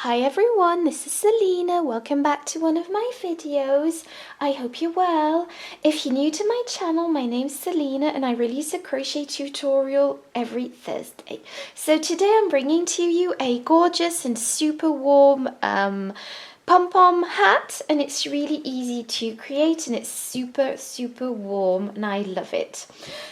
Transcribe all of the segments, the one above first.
Hi everyone, this is Selina. Welcome back to one of my videos. I hope you're well. If you're new to my channel, my name's Selina and I release a crochet tutorial every Thursday. So today I'm bringing to you a gorgeous and super warm pom-pom hat, and it's really easy to create and it's super warm and I love it.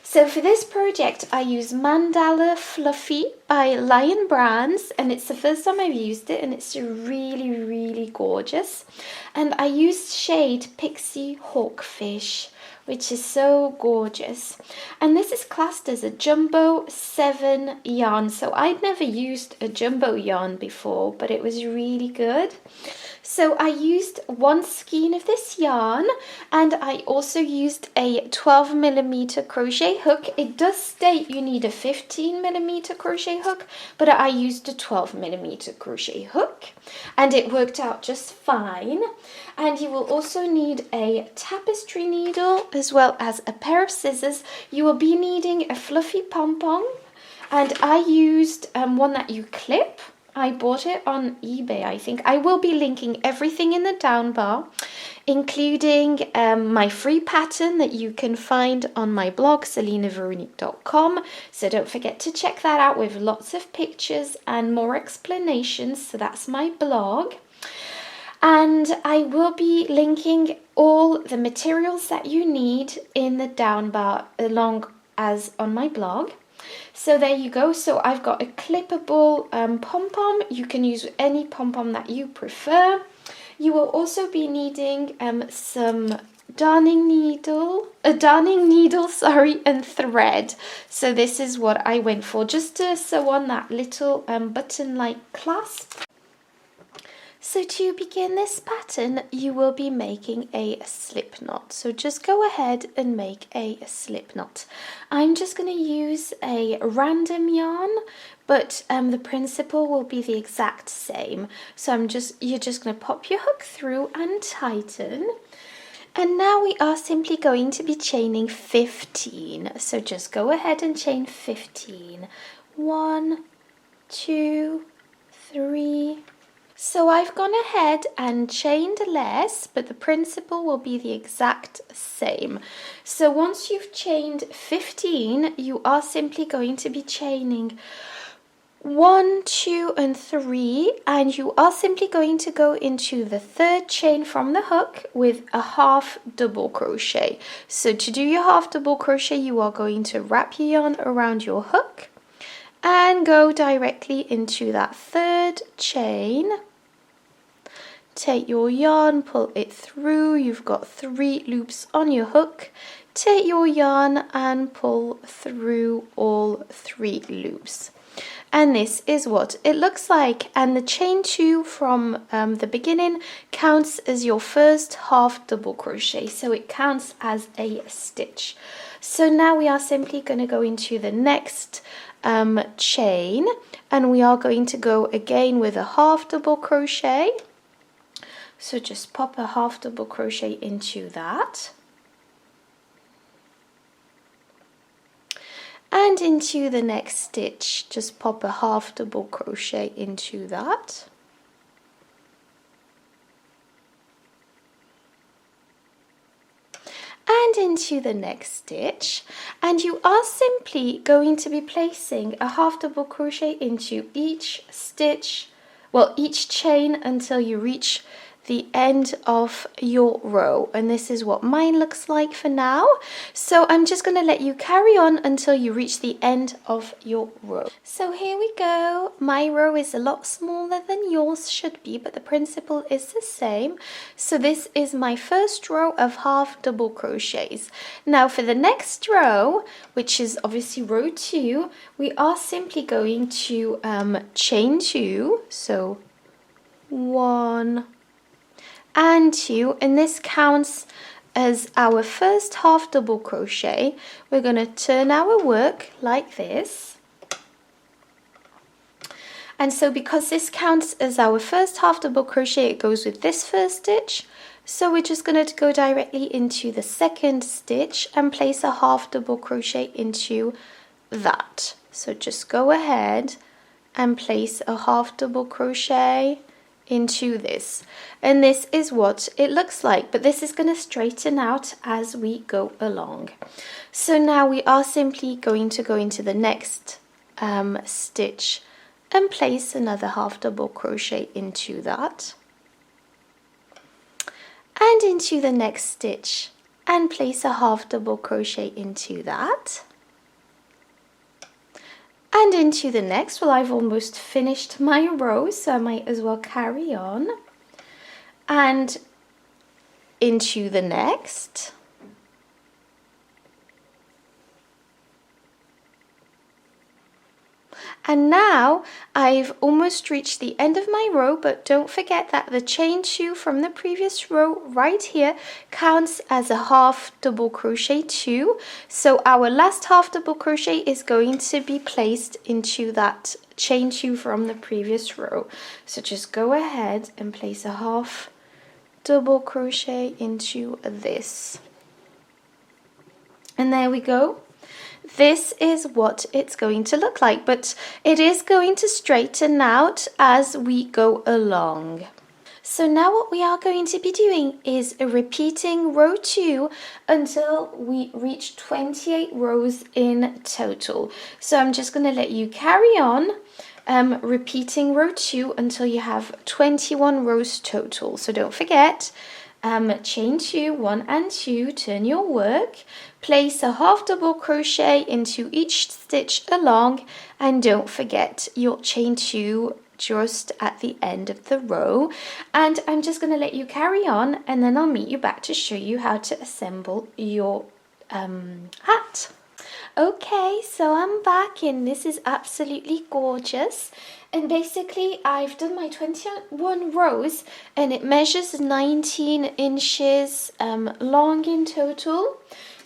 So for this project I use Mandala Fluffy by Lion Brands, and it's the first time I've used it and it's really gorgeous. And I used shade Pixiy Hawkfish, which is so gorgeous. And this is classed as a jumbo 7 yarn. So I'd never used a jumbo yarn before, but it was really good. So I used 1 skein of this yarn, and I also used a 12mm crochet hook. It does state you need a 15mm crochet hook, but I used a 12mm crochet hook and it worked out just fine. And you will also need a tapestry needle as well as a pair of scissors. You will be needing a fluffy pom-pom, and I used one that you clip. I bought it on eBay, I think. I will be linking everything in the down bar, including my free pattern that you can find on my blog, selinaveronique.com. So don't forget to check that out with lots of pictures and more explanations. So that's my blog. And I will be linking all the materials that you need in the down bar along as on my blog. So there you go. So I've got a clippable pom-pom. You can use any pom-pom that you prefer. You will also be needing some darning needle, and thread. So this is what I went for, just to sew on that little button-like clasp. So to begin this pattern, you will be making a slip knot. So just go ahead and make a slip knot. I'm just going to use a random yarn, but the principle will be the exact same. So you're just going to pop your hook through and tighten. And now we are simply going to be chaining 15. So just go ahead and chain 15. 1, 2, 3. So I've gone ahead and chained less, but the principle will be the exact same. So once you've chained 15, you are simply going to be chaining 1, 2, and 3, and you are simply going to go into the third chain from the hook with a half double crochet. So to do your half double crochet, you are going to wrap your yarn around your hook and go directly into that third chain. Take your yarn, pull it through. You've got 3 loops on your hook. Take your yarn and pull through all 3 loops. And this is what it looks like. And the chain 2 from the beginning counts as your first half double crochet. So it counts as a stitch. So now we are simply going to go into the next chain. And we are going to go again with a half double crochet. So just pop a half double crochet into that. And into the next stitch, just pop a half double crochet into that. And into the next stitch, and you are simply going to be placing a half double crochet into each stitch, well, each chain until you reach the end of your row. And this is what mine looks like for now. So I'm just going to let you carry on until you reach the end of your row. So here we go. My row is a lot smaller than yours should be, but the principle is the same. So this is my first row of half double crochets. Now for the next row, which is obviously row 2, we are simply going to chain 2. So 1 and 2, and this counts as our first half double crochet. We're going to turn our work like this, and so because this counts as our first half double crochet, it goes with this first stitch. So we're just going to go directly into the second stitch and place a half double crochet into that. So just go ahead and place a half double crochet into this, and this is what it looks like, but this is going to straighten out as we go along. So now we are simply going to go into the next stitch and place another half double crochet into that, and into the next stitch and place a half double crochet into that, and into the next. Well, I've almost finished my row, so I might as well carry on, and into the next, and now I've almost reached the end of my row, but don't forget that the chain 2 from the previous row right here counts as a half double crochet 2. So our last half double crochet is going to be placed into that chain 2 from the previous row. So just go ahead and place a half double crochet into this. And there we go. This is what it's going to look like, but it is going to straighten out as we go along. So now what we are going to be doing is repeating row 2 until we reach 28 rows in total. So I'm just going to let you carry on repeating row 2 until you have 21 rows total. So don't forget, chain 2, 1 and 2, turn your work, place a half double crochet into each stitch along, and don't forget your chain 2 just at the end of the row. And I'm just going to let you carry on, and then I'll meet you back to show you how to assemble your hat. Okay, so I'm back, and this is absolutely gorgeous. And basically I've done my 21 rows, and it measures 19 inches long in total.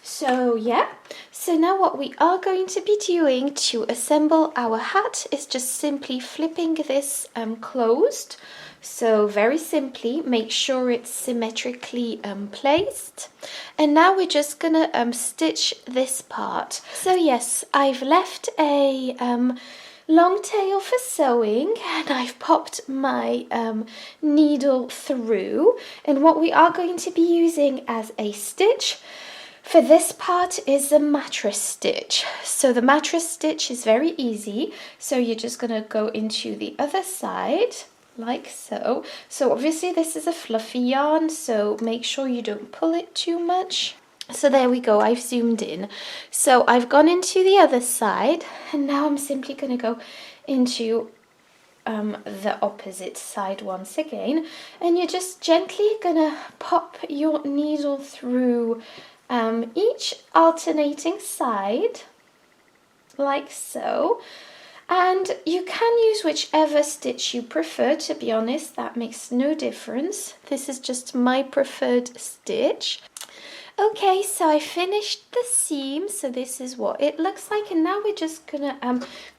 So yeah, so now what we are going to be doing to assemble our hat is just simply flipping this closed. So very simply, make sure it's symmetrically placed. And now we're just gonna stitch this part. So yes, I've left a long tail for sewing, and I've popped my needle through. And what we are going to be using as a stitch for this part is the mattress stitch. So the mattress stitch is very easy. So you're just going to go into the other side like so. So obviously this is a fluffy yarn, so make sure you don't pull it too much. So there we go, I've zoomed in. So I've gone into the other side, and now I'm simply going to go into the opposite side once again. And you're just gently going to pop your needle through each alternating side, like so. And you can use whichever stitch you prefer, to be honest, that makes no difference. This is just my preferred stitch. Okay, so I finished the seam, so this is what it looks like, and now we're just gonna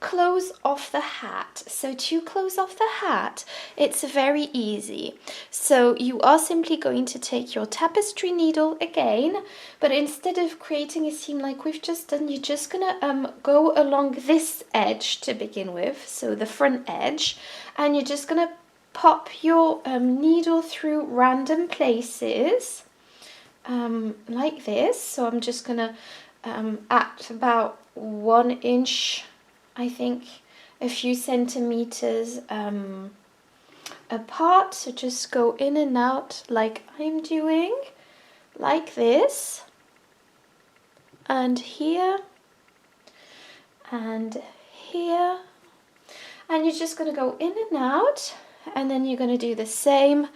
close off the hat. So to close off the hat, it's very easy. So you are simply going to take your tapestry needle again, but instead of creating a seam like we've just done, you're just gonna go along this edge to begin with, so the front edge, and you're just gonna pop your needle through random places. Like this. So I'm just gonna at about 1 inch, I think a few centimeters apart, so just go in and out like I'm doing, like this, and here and here, and you're just going to go in and out, and then you're going to do the same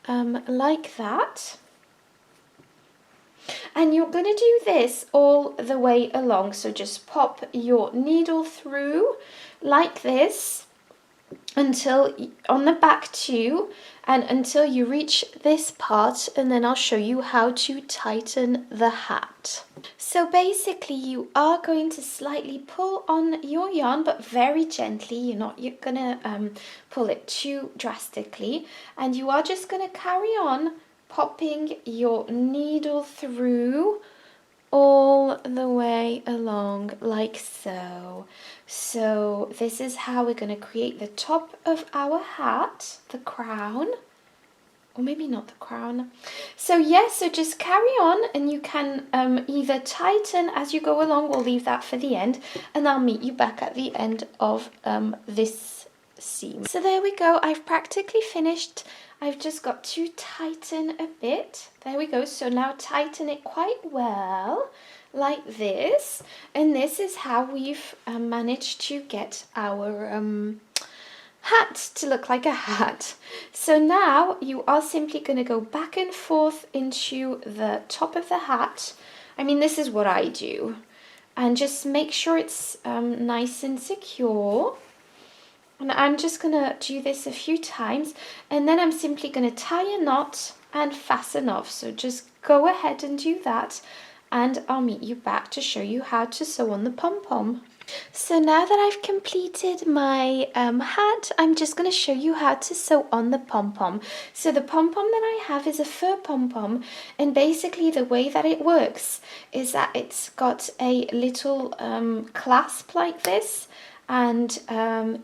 like that. And you're going to do this all the way along, so just pop your needle through like this until on the back too, and until you reach this part, and then I'll show you how to tighten the hat. So basically you are going to slightly pull on your yarn, but very gently. You're gonna pull it too drastically, and you are just going to carry on popping your needle through all the way along like so. So this is how we're going to create the top of our hat, the crown, or maybe not the crown. So yes, so just carry on, and you can either tighten as you go along. We'll leave that for the end, and I'll meet you back at the end of this seam. So there we go, I've practically finished. I've just got to tighten a bit. There we go. So now tighten it quite well like this, and this is how we've managed to get our hat to look like a hat. So now you are simply going to go back and forth into the top of the hat. I mean, this is what I do, and just make sure it's nice and secure. And I'm just going to do this a few times, and then I'm simply going to tie a knot and fasten off. So just go ahead and do that, and I'll meet you back to show you how to sew on the pom-pom. So now that I've completed my hat, I'm just going to show you how to sew on the pom-pom. So the pom-pom that I have is a fur pom-pom, and basically the way that it works is that it's got a little clasp like this, and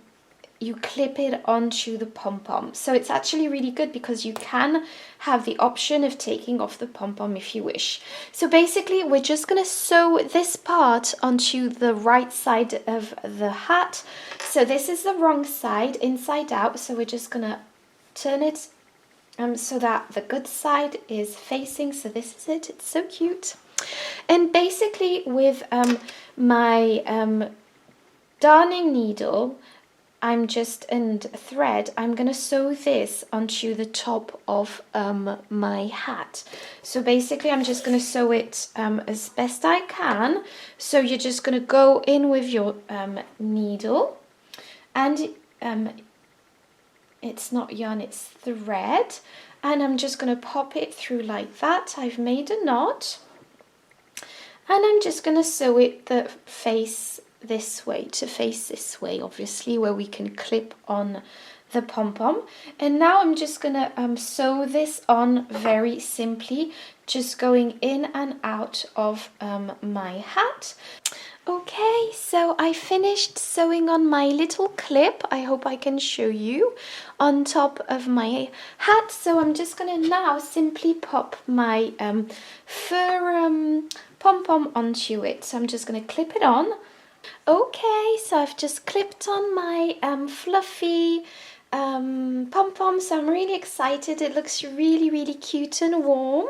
you clip it onto the pom-pom. So it's actually really good because you can have the option of taking off the pom-pom if you wish. So basically we're just going to sew this part onto the right side of the hat. So this is the wrong side, inside out, so we're just going to turn it so that the good side is facing. So this is it, it's so cute. And basically with my darning needle, and thread, I'm going to sew this onto the top of my hat. So basically I'm just going to sew it as best I can. So you're just going to go in with your needle, and it's not yarn, it's thread, and I'm just going to pop it through like that. I've made a knot, and I'm just going to sew it the face this way, to face this way, obviously, where we can clip on the pom-pom. And now I'm just gonna sew this on very simply, just going in and out of my hat. Okay, so I finished sewing on my little clip. I hope I can show you on top of my hat. So I'm just gonna now simply pop my fur pom-pom onto it. So I'm just gonna clip it on. Okay, so I've just clipped on my fluffy pom-pom, so I'm really excited. It looks really, really cute and warm.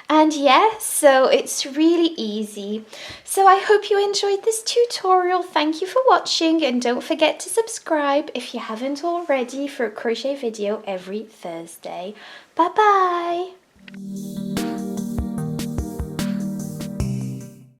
And yes, so it's really easy. So I hope you enjoyed this tutorial. Thank you for watching, and don't forget to subscribe if you haven't already for a crochet video every Thursday. Bye bye!